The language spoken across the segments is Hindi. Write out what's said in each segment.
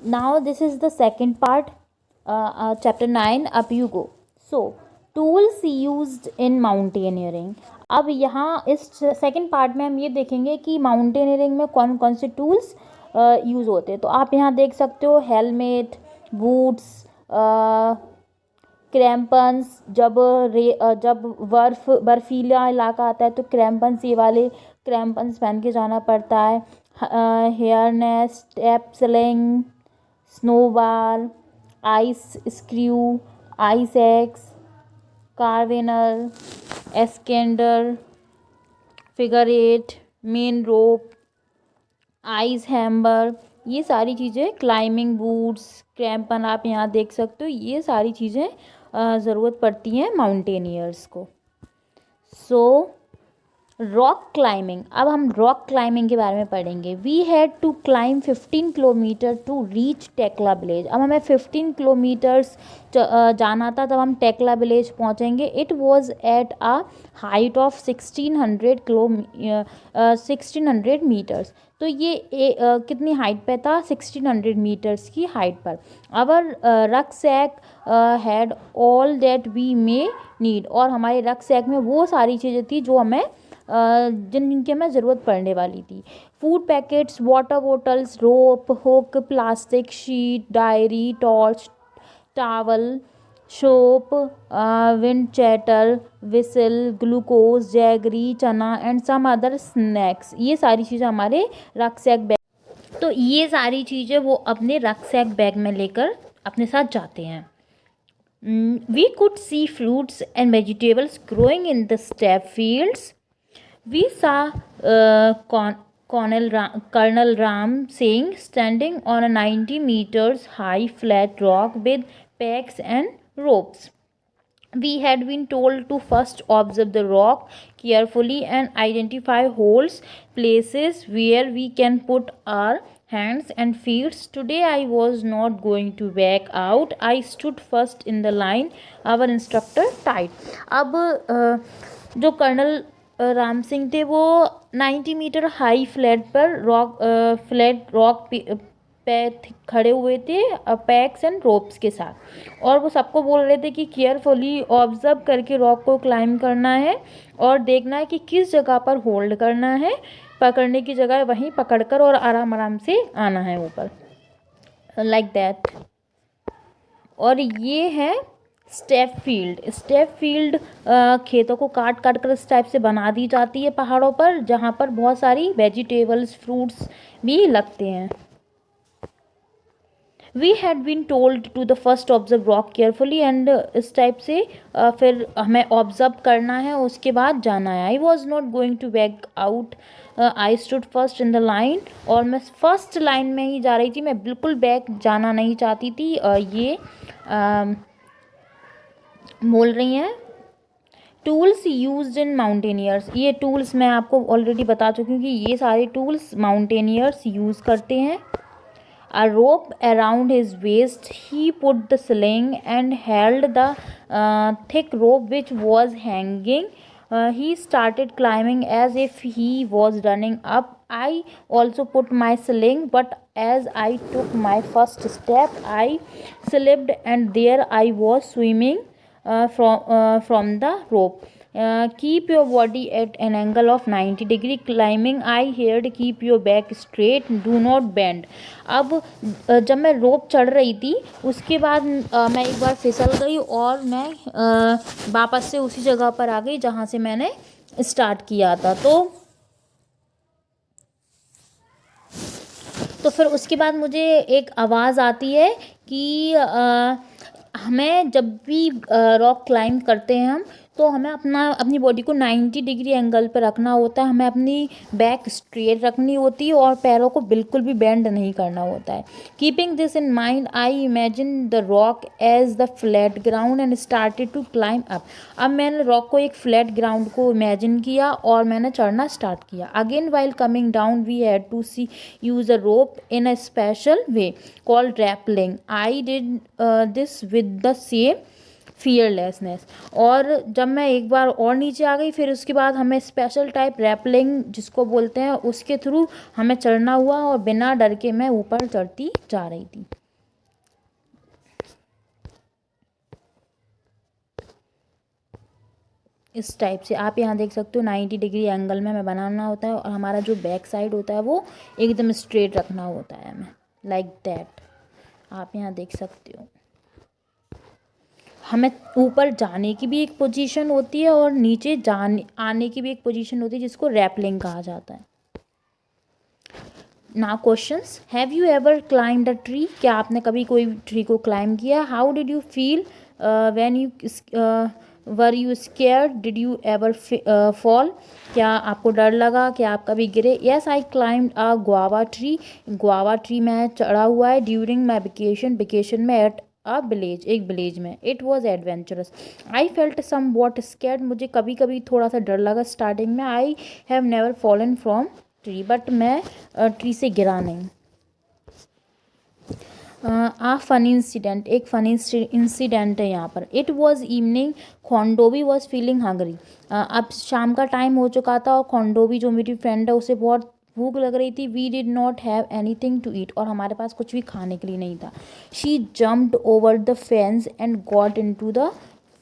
Now this is the second part, chapter 9. Up you go. So tools used in mountaineering. अब यहाँ इस सेकंड पार्ट में हम ये देखेंगे कि माउंटेनियरिंग में कौन कौन से टूल्स यूज़ होते हैं. तो आप यहाँ देख सकते हो हेलमेट, बूट्स, क्रैम्पन्स. जब बर्फीला इलाका आता है तो क्रैम्पन्स, ये वाले क्रैम्पन्स पहन के जाना पड़ता है. Harness, step sling, snowball, ice screw, ice axe, carabiner, ascender, figure eight, main rope, ice hammer. ये सारी चीज़ें, क्लाइंबिंग बूट्स, क्रैम्पन, आप यहाँ देख सकते हो. ये सारी चीज़ें ज़रूरत पड़ती हैं माउंटेनियर्स को. So rock climbing. अब हम रॉक क्लाइंबिंग के बारे में पढ़ेंगे. We had to climb 15 kilometre to reach Tekla village. अब हमें 15 किलोमीटर्स जाना था, तब हम टेकला विलेज पहुंचेंगे. It was at a height of 1600 metres. तो ये कितनी हाइट पे था? 1600 मीटर्स की हाइट पर. Our rucksack had all that we may need. और हमारे रक्सैक में वो सारी चीज़ें थी जो हमें जिनकी हमें ज़रूरत पड़ने वाली थी. Food packets, water bottles, rope, hook, plastic sheet, diary, torch, towel, soap, wind cheater, whistle, glucose, jaggery, chana and some other snacks. ये सारी चीज़ें हमारे रक्सैक बैग. तो ये सारी चीज़ें वो अपने रक्सैक बैग में लेकर अपने साथ जाते हैं. We could see fruits and vegetables growing in the step fields. We saw Colonel Ram Singh standing on a 90 meters high flat rock with packs and ropes. We had been told to first observe the rock carefully and identify holes, places where we can put our hands and feet. Today I was not going to back out. I stood first in the line. Our instructor tied. अब जो कर्नल राम सिंह थे वो 90 मीटर हाई फ्लैट रॉक पे खड़े हुए थे पैक्स एंड रोप्स के साथ. और वो सबको बोल रहे थे कि केयरफुली ऑब्जर्व करके रॉक को क्लाइंब करना है और देखना है कि किस जगह पर होल्ड करना है. पकड़ने की जगह वहीं पकड़कर और आराम आराम से आना है ऊपर, लाइक दैट. और ये है स्टेप फील्ड. खेतों को काट काट कर इस टाइप से बना दी जाती है पहाड़ों पर, जहाँ पर बहुत सारी वेजिटेबल्स, फ्रूट्स भी लगते हैं. We had been told to the first observe rock carefully. And इस टाइप से फिर हमें ऑब्जर्व करना है, उसके बाद जाना है. I was not going to back out. I stood first in the line. और मैं फर्स्ट लाइन में ही जा रही थी, मैं बिल्कुल बैक जाना नहीं चाहती थी. ये बोल रही हैं टूल्स यूज्ड इन माउंटेनियर्स. ये टूल्स मैं आपको ऑलरेडी बता चुकी हूँ कि ये सारे टूल्स माउंटेनियर्स यूज़ करते हैं. A rope around his waist, he put the sling and held the thick rope which was hanging. He started climbing as if he was running up. I also put my sling, but as I took my first step, I slipped and there I was swimming from the rope. Keep your body at an angle of 90 degree climbing. I heard keep your back straight, do not bend. अब जब मैं रोप चढ़ रही थी उसके बाद मैं एक बार फिसल गई और मैं वापस से उसी जगह पर आ गई जहाँ से मैंने स्टार्ट किया था. तो फिर उसके बाद मुझे एक आवाज़ आती है कि हमें जब भी रॉक क्लाइंब करते हैं हम, तो हमें अपनी बॉडी को 90 डिग्री एंगल पर रखना होता है. हमें अपनी बैक स्ट्रेट रखनी होती है और पैरों को बिल्कुल भी बेंड नहीं करना होता है. Keeping this in mind, I imagine the rock as the flat ground and started to climb up. अब मैंने रॉक को एक फ्लैट ग्राउंड को इमेजिन किया और मैंने चढ़ना स्टार्ट किया. Again while coming down we had to use a rope in a special way called rappelling. I did this with the same fearlessness. और जब मैं एक बार और नीचे आ गई, फिर उसके बाद हमें स्पेशल टाइप रैपलिंग जिसको बोलते हैं उसके थ्रू हमें चढ़ना हुआ और बिना डर के मैं ऊपर चढ़ती जा रही थी। इस टाइप से आप यहाँ देख सकते हो 90 डिग्री एंगल में हमें बनाना होता है और हमारा जो बैक साइड होता है वो एकदम स्ट्रेट रखना होता है हमें, लाइक दैट। आप यहाँ देख सकते हो हमें ऊपर जाने की भी एक पोजीशन होती है और नीचे जाने आने की भी एक पोजीशन होती है जिसको रैपलिंग कहा जाता है। Now questions, have you ever climbed a tree? क्या आपने कभी कोई ट्री को क्लाइम किया? How did you feel when you were you scared? Did you ever fall? क्या आपको डर लगा? क्या आप कभी गिरे? Yes, I climbed a guava tree. Guava tree में चढ़ा हुआ है ड्यूरिंग माई वेकेशन में एट अ विलेज, एक विलेज में। It was adventurous. I felt some what scared. मुझे कभी कभी थोड़ा सा डर लगा स्टार्टिंग में। I have never fallen from tree, but मैं ट्री से गिरा नहीं। आ फनी इंसिडेंट, एक फनी इंसिडेंट है यहाँ पर। It was evening, Khondovi was feeling hungry. अब शाम का टाइम हो चुका था और खोंडोवी जो मेरी फ्रेंड है उसे बहुत भूख लग रही थी। We did not have anything to eat, और हमारे पास कुछ भी खाने के लिए नहीं था। She jumped over the fence and got into the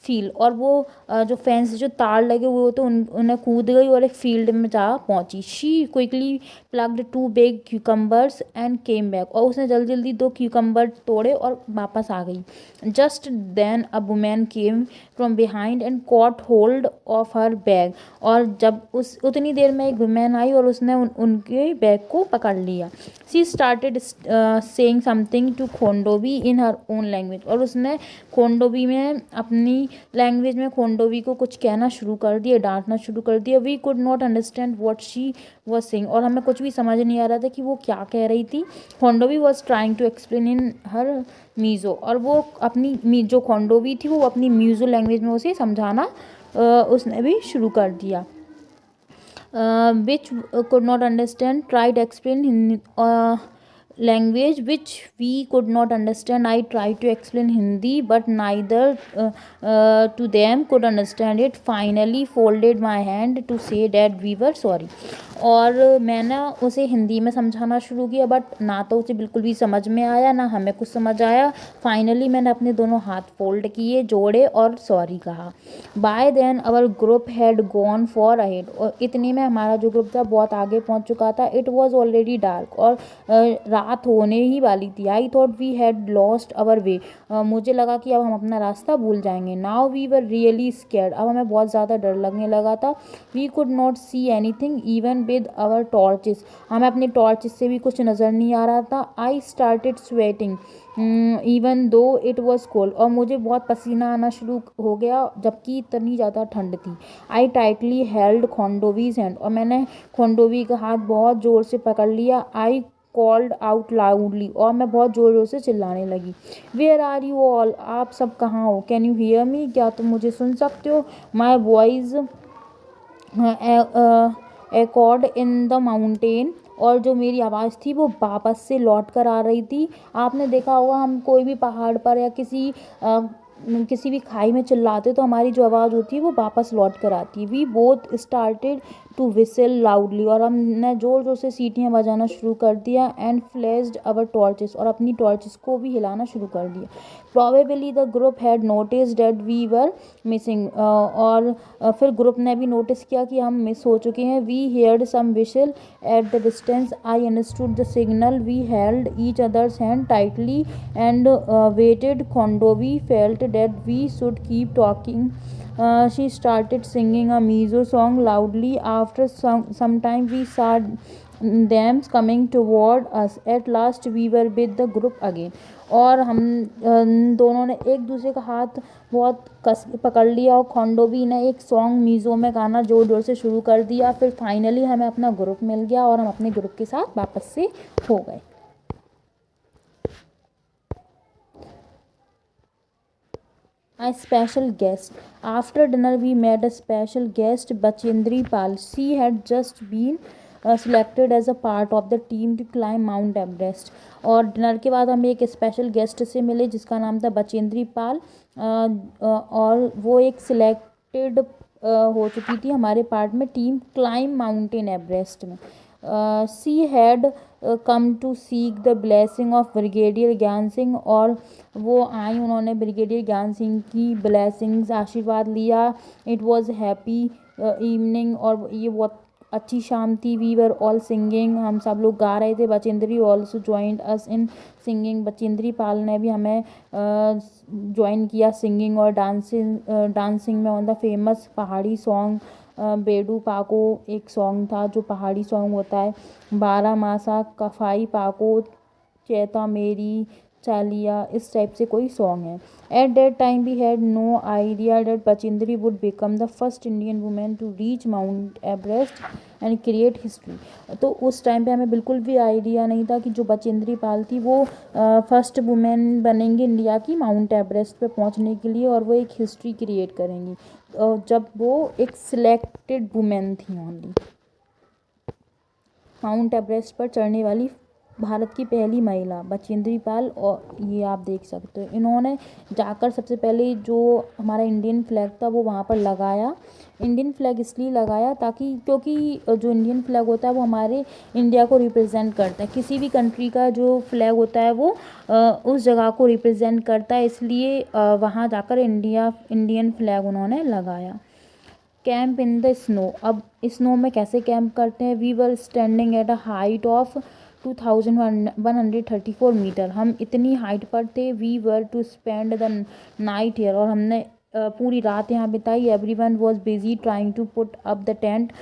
field, और वो जो फेंस जो तार लगे हुए होते उन्हें कूद गई और एक फील्ड में जा पहुंची। She quickly plugged 2 big cucumbers and came back, और उसने जल्दी जल्दी 2 क्यूकम्बर तोड़े और वापस आ गई। Just then a woman came from behind and caught hold of her bag, और जब उस उतनी देर में एक वुमेन आई और उसने उनके बैग को पकड़ लिया। She started saying something to Khondovi in her own language, और उसने खोंडोवी में अपनी लैंग्वेज में खोंडोवी को कुछ कहना शुरू कर दिया, डांटना शुरू कर दिया। We could not understand what she was saying, और हमें कुछ भी समझ नहीं आ रहा था कि वो क्या कह रही थी। Khondovi was trying to explain in her Mizo, और वो अपनी जो खोंडोवी थी वो अपनी मीज़ो लैंग्वेज में उसे समझाना उसने भी शुरू कर दिया। Which could not understand, tried explain in language which we could not understand. I tried to explain Hindi, but neither to them could understand it. Finally folded my hand to say that we were sorry. और मैंने उसे हिंदी में समझाना शुरू किया, बट ना तो उसे बिल्कुल भी समझ में आया ना हमें कुछ समझ आया। फाइनली मैंने अपने दोनों हाथ फोल्ड किए, जोड़े और सॉरी कहा। By then our group had gone for ahead, और इतने में हमारा जो ग्रुप था बहुत आगे पहुंच चुका था। इट वॉज ऑलरेडी डार्क, और रात होने ही वाली थी। I thought we had lost our way, मुझे लगा कि अब हम अपना रास्ता भूल जाएंगे। Now we were really scared, अब हमें बहुत ज़्यादा डर लगने लगा था। We could not see anything even with our torches, हमें अपनी टॉर्चेस से भी कुछ नज़र नहीं आ रहा था। I started sweating even though it was cold, और मुझे बहुत पसीना आना शुरू हो गया जबकि इतनी ज़्यादा ठंड थी। आई टाइटली हेल्ड खोंडोवीज हैंड, और मैंने खोंडोवी का हाथ बहुत ज़ोर से पकड़ लिया। आई कॉल्ड आउट लाउडली, और मैं बहुत ज़ोर ज़ोर से चिल्लाने लगी। वेयर आर यू ऑल, आप सब कहाँ हो? कैन यू हियर मी, क्या तुम मुझे सुन सकते हो? My voice accord in the mountain, और जो मेरी आवाज़ थी वो वापस से लौट कर आ रही थी। आपने देखा होगा हम कोई भी पहाड़ पर या किसी भी खाई में चिल्लाते तो हमारी जो आवाज़ होती है वो वापस लौट कर आती है। We both started to whistle loudly, और हमने ज़ोर ज़ोर से सीटियाँ बजाना शुरू कर दिया। एंड फ्लैश्ड अवर टॉर्चेस, और अपनी टॉर्चेस को भी हिलाना शुरू कर दिया। Probably the group had noticed that we were missing, और फिर ग्रुप ने भी नोटिस किया कि हम मिस हो चुके हैं। We heard some whistle at the distance, I understood the signal. We held each others hand tightly and waited. Khondovi felt that we should keep talking. She started singing a Mizo song loudly. After some time, we saw them coming toward us. At last, we were with the group again. और हम दोनों ने एक दूसरे का हाथ बहुत कस के पकड़ लिया, और खोंडोवी ने एक सॉन्ग मीज़ो में गाना जोर जोर से शुरू कर दिया। फिर फाइनली हमें अपना ग्रुप मिल गया और हम अपने ग्रुप के साथ वापस से हो गए। A special guest. After dinner, we met a special guest, Bachendri Pal. She had just been selected as a part of the team to climb Mount Everest. और डिनर के बाद हम एक स्पेशल गेस्ट से मिले जिसका नाम था बचेंद्री पाल, और वो एक सिलेक्टेड हो चुकी थी हमारे पार्ट में टीम क्लाइम माउंटेन एवरेस्ट में। She had come to seek the blessing of brigadier Gyan Singh, और वो आई, उन्होंने ब्रिगेडियर ज्ञान सिंह की ब्लेसिंग्स, आशीर्वाद लिया। इट वॉज हैप्पी इवनिंग, और ये बहुत अच्छी शाम थी। वी वर ऑल सिंगिंग, हम सब लोग गा रहे थे। Bachendri also joined us in singing, Bachendri Pal ने भी हमें ज्वाइन किया सिंगिंग और डांसिंग में on the famous Pahari song Bedu Pako. एक सॉन्ग था जो पहाड़ी सॉन्ग होता है, 12 मासा कफाई पाको चैता मेरी चालिया, इस टाइप से कोई सॉन्ग है। At that time we had no idea that Bachendri would become the first Indian women to reach Mount Everest and create history. तो उस टाइम पे हमें बिल्कुल भी आइडिया नहीं था कि जो बचेंद्री पाल थी वो फर्स्ट वुमेन बनेंगी इंडिया की माउंट एवरेस्ट पे पहुंचने के लिए, और वो एक हिस्ट्री क्रिएट करेंगी, जब वो एक सिलेक्टेड वुमेन थी ओनली। माउंट एवरेस्ट पर चढ़ने वाली भारत की पहली महिला बचेंद्री पाल, और ये आप देख सकते हो इन्होंने जाकर सबसे पहले जो हमारा इंडियन फ्लैग था वो वहाँ पर लगाया। इंडियन फ्लैग इसलिए लगाया ताकि, क्योंकि जो इंडियन फ्लैग होता है वो हमारे इंडिया को रिप्रेजेंट करता है। किसी भी कंट्री का जो फ्लैग होता है वो उस जगह को रिप्रेजेंट करता है, इसलिए वहाँ जाकर इंडियन फ्लैग उन्होंने लगाया। कैंप इन द स्नो, अब स्नो में कैसे कैंप करते हैं। We were standing at a height of 2134 metre, हम इतनी हाइट पर थे। We were to spend the night here, और हमने पूरी रात यहाँ बिताई। Everyone was busy trying to put up the tent,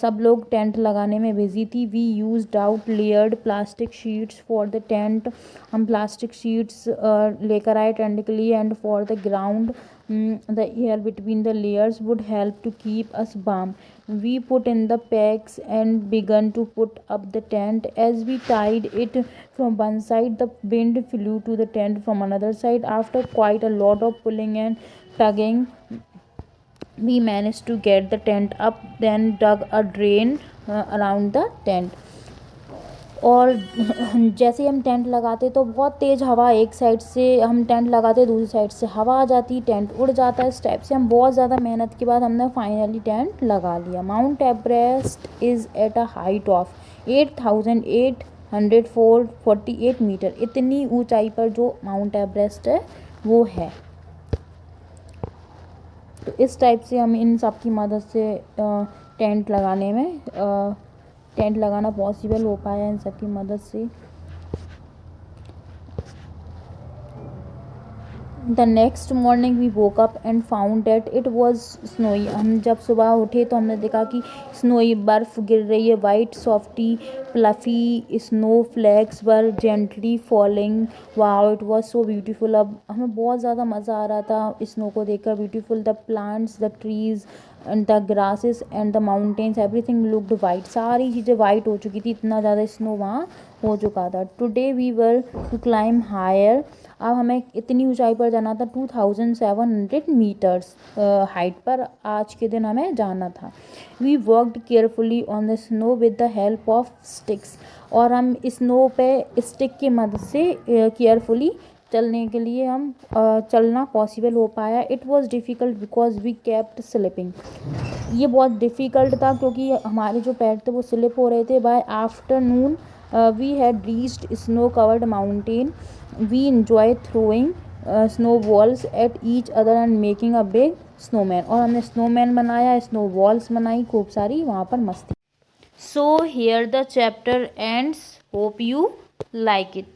सब लोग टेंट लगाने में बिजी थी। We used out layered plastic sheets for the tent, हम प्लास्टिक शीट्स लेकर आए टेंट के लिए। And for the ground the air between the layers would help to keep us warm. We put in the packs and began to put up the tent. As we tied it from one side, the wind flew to the tent from another side. After quite a lot of pulling and tugging, we managed to get the tent up, then dug a drain around the tent. और जैसे ही हम टेंट लगाते तो बहुत तेज़ हवा, एक साइड से हम टेंट लगाते दूसरी साइड से हवा आ जाती, टेंट उड़ जाता है। इस टाइप से हम बहुत ज़्यादा मेहनत के बाद हमने फाइनली टेंट लगा लिया। Mount Everest is at a height of 8848 metre, इतनी ऊंचाई पर जो माउंट एवरेस्ट है वो है। तो इस टाइप से हम इन सब की मदद से टेंट लगाना पॉसिबल हो पाया इन सब की मदद से। The next morning we woke up and found that it was snowy, हम जब सुबह उठे तो हमने देखा कि स्नोई, बर्फ़ गिर रही है। White softy fluffy snow flakes were gently falling, wow it was so beautiful. अब हमें बहुत ज़्यादा मज़ा आ रहा था स्नो को देखकर। Beautiful the plants, the trees and the grasses and the mountains, everything looked white, सारी चीज़ें वाइट हो चुकी थी, इतना ज़्यादा स्नो वहाँ हो चुका था। Today we were to climb higher, अब हमें इतनी ऊंचाई पर जाना था 2700 मीटर्स हाइट पर, आज के दिन हमें जाना था। We worked carefully on the snow with the help of sticks, और हम स्नो पे स्टिक की मदद से केयरफुली चलने के लिए हम चलना पॉसिबल हो पाया। It was difficult because we kept slipping, ये बहुत डिफ़िकल्ट था क्योंकि हमारे जो पैर थे वो स्लिप हो रहे थे। By afternoon we had reached snow covered mountain, we enjoy throwing snowballs at each other and making a big snowman, और हमने snowman बनाया, snowballs बनाई, खूब सारी वहाँ पर मस्ती। So here the chapter ends. Hope you like it.